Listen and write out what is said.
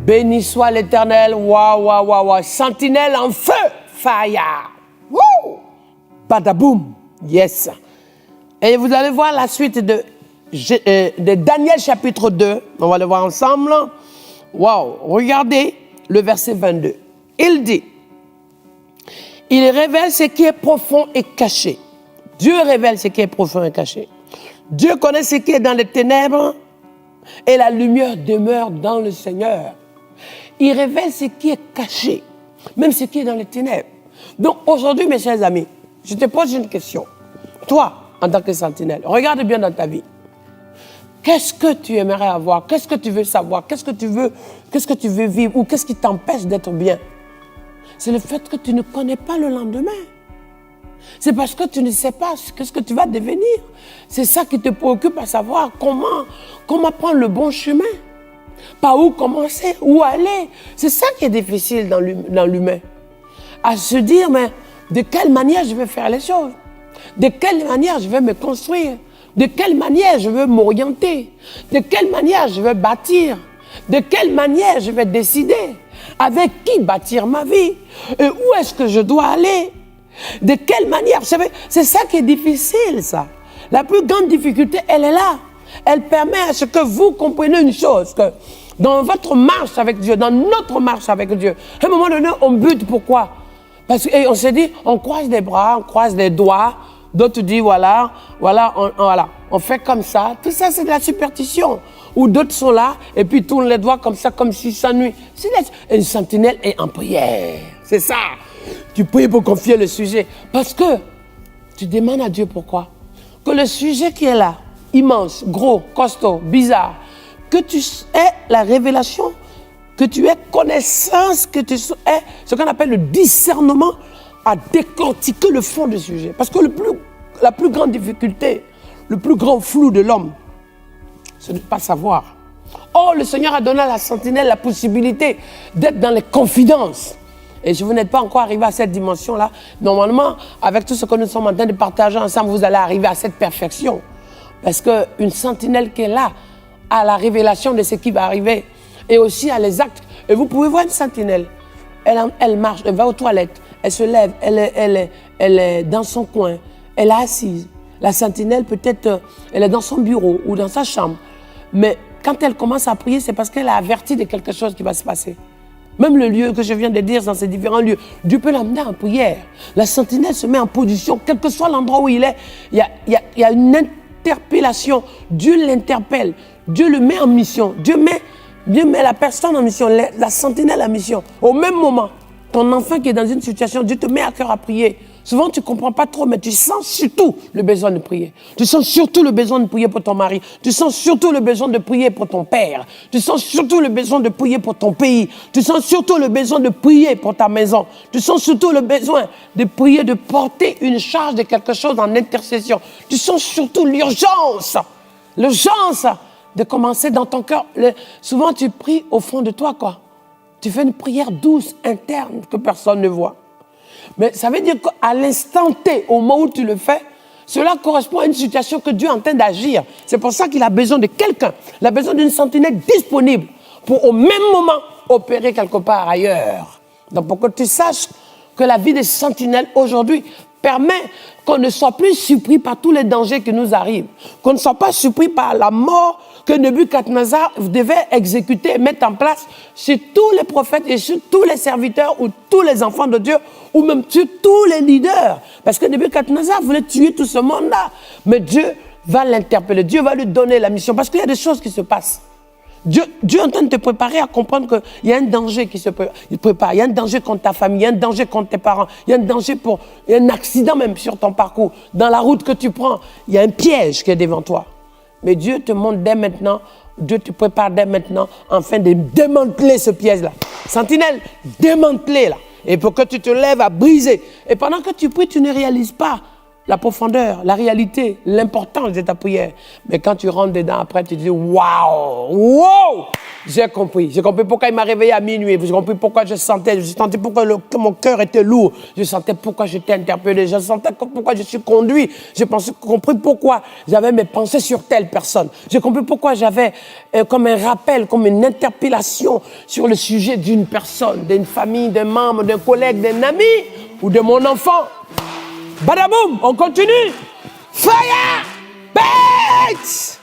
Béni soit l'Éternel. Waouh, waouh, waouh, waouh. Sentinelle en feu. Fire. Wouh. Badaboum. Yes. Et vous allez voir la suite de Daniel chapitre 2. On va le voir ensemble. Waouh. Regardez le verset 22. Il dit, il révèle ce qui est profond et caché. Dieu révèle ce qui est profond et caché. Dieu connaît ce qui est dans les ténèbres et la lumière demeure dans le Seigneur. Il révèle ce qui est caché, même ce qui est dans les ténèbres. Donc aujourd'hui, mes chers amis, je te pose une question. Toi, en tant que sentinelle, regarde bien dans ta vie. Qu'est-ce que tu aimerais avoir? Qu'est-ce que tu veux savoir? Qu'est-ce que tu veux vivre? Ou qu'est-ce qui t'empêche d'être bien? C'est le fait que tu ne connais pas le lendemain. C'est parce que tu ne sais pas ce que tu vas devenir. C'est ça qui te préoccupe, à savoir comment prendre le bon chemin. Par où commencer, où aller. C'est ça qui est difficile dans l'humain. À se dire, mais de quelle manière je vais faire les choses? De quelle manière je vais me construire? De quelle manière je veux m'orienter? De quelle manière je vais bâtir? De quelle manière je vais décider? Avec qui bâtir ma vie? Et où est-ce que je dois aller? De quelle manière? Vous savez, c'est ça qui est difficile, ça. La plus grande difficulté, elle est là. Elle permet à ce que vous compreniez une chose, que dans votre marche avec Dieu, dans notre marche avec Dieu, à un moment donné, on bute. Pourquoi? Parce qu'on se dit, on croise les bras, on croise les doigts. D'autres disent, voilà, on fait comme ça. Tout ça, c'est de la superstition. Ou d'autres sont là, et puis tournent les doigts comme ça, comme si ça nuit. Une sentinelle est en prière. C'est ça. Tu pries pour confier le sujet. Parce que tu demandes à Dieu pourquoi. Que le sujet qui est là, immense, gros, costaud, bizarre, que tu aies la révélation, que tu aies connaissance, que tu aies ce qu'on appelle le discernement à décortiquer le fond du sujet. Parce que la plus grande difficulté, le plus grand flou de l'homme, c'est de ne pas savoir. Or, le Seigneur a donné à la sentinelle la possibilité d'être dans les confidences. Et si vous n'êtes pas encore arrivé à cette dimension-là, normalement, avec tout ce que nous sommes en train de partager ensemble, vous allez arriver à cette perfection. Parce qu'une sentinelle qui est là, a la révélation de ce qui va arriver, et aussi à les actes. Et vous pouvez voir une sentinelle, elle marche, elle va aux toilettes, elle se lève, elle est dans son coin, elle est assise. La sentinelle, peut-être, elle est dans son bureau ou dans sa chambre. Mais quand elle commence à prier, c'est parce qu'elle a averti de quelque chose qui va se passer. Même le lieu que je viens de dire dans ces différents lieux, Dieu peut l'amener en prière. La sentinelle se met en position, quel que soit l'endroit où il est. Il y a une interpellation. Dieu l'interpelle. Dieu le met en mission. Dieu met la personne en mission, la sentinelle en mission. Au même moment, ton enfant qui est dans une situation, Dieu te met à cœur à prier. Souvent, tu ne comprends pas trop, mais tu sens surtout le besoin de prier. Tu sens surtout le besoin de prier pour ton mari. Tu sens surtout le besoin de prier pour ton père. Tu sens surtout le besoin de prier pour ton pays. Tu sens surtout le besoin de prier pour ta maison. Tu sens surtout le besoin de prier, de porter une charge de quelque chose en intercession. Tu sens surtout l'urgence de commencer dans ton cœur. Souvent, tu pries au fond de toi, quoi. Tu fais une prière douce, interne, que personne ne voit. Mais ça veut dire qu'à l'instant T, au moment où tu le fais, cela correspond à une situation que Dieu est en train d'agir. C'est pour ça qu'il a besoin de quelqu'un. Il a besoin d'une sentinelle disponible pour au même moment opérer quelque part ailleurs. Donc pour que tu saches que la vie des sentinelles aujourd'hui permet qu'on ne soit plus surpris par tous les dangers qui nous arrivent. Qu'on ne soit pas surpris par la mort que Nebuchadnezzar devait exécuter et mettre en place sur tous les prophètes et sur tous les serviteurs ou tous les enfants de Dieu ou même sur tous les leaders. Parce que Nebuchadnezzar voulait tuer tout ce monde-là. Mais Dieu va l'interpeller, Dieu va lui donner la mission parce qu'il y a des choses qui se passent. Dieu est en train de te préparer à comprendre qu'il y a un danger qui se prépare. Il y a un danger contre ta famille, il y a un danger contre tes parents, il y a un danger il y a un accident même sur ton parcours. Dans la route que tu prends, il y a un piège qui est devant toi. Mais Dieu te montre dès maintenant, Dieu te prépare dès maintenant, afin de démanteler ce piège-là. Sentinelle, démanteler-la. Et pour que tu te lèves à briser. Et pendant que tu pries, tu ne réalises pas la profondeur, la réalité, l'importance de ta prière. Mais quand tu rentres dedans après, tu te dis, waouh, wow! J'ai compris. J'ai compris pourquoi il m'a réveillé à minuit. J'ai compris pourquoi je sentais pourquoi que mon cœur était lourd. Je sentais pourquoi j'étais interpellé. Je sentais pourquoi je suis conduit. J'ai compris pourquoi j'avais mes pensées sur telle personne. J'ai compris pourquoi j'avais comme un rappel, comme une interpellation sur le sujet d'une personne, d'une famille, d'un membre, d'un collègue, d'un ami ou de mon enfant. Badaboum, on continue. Fire! Bates!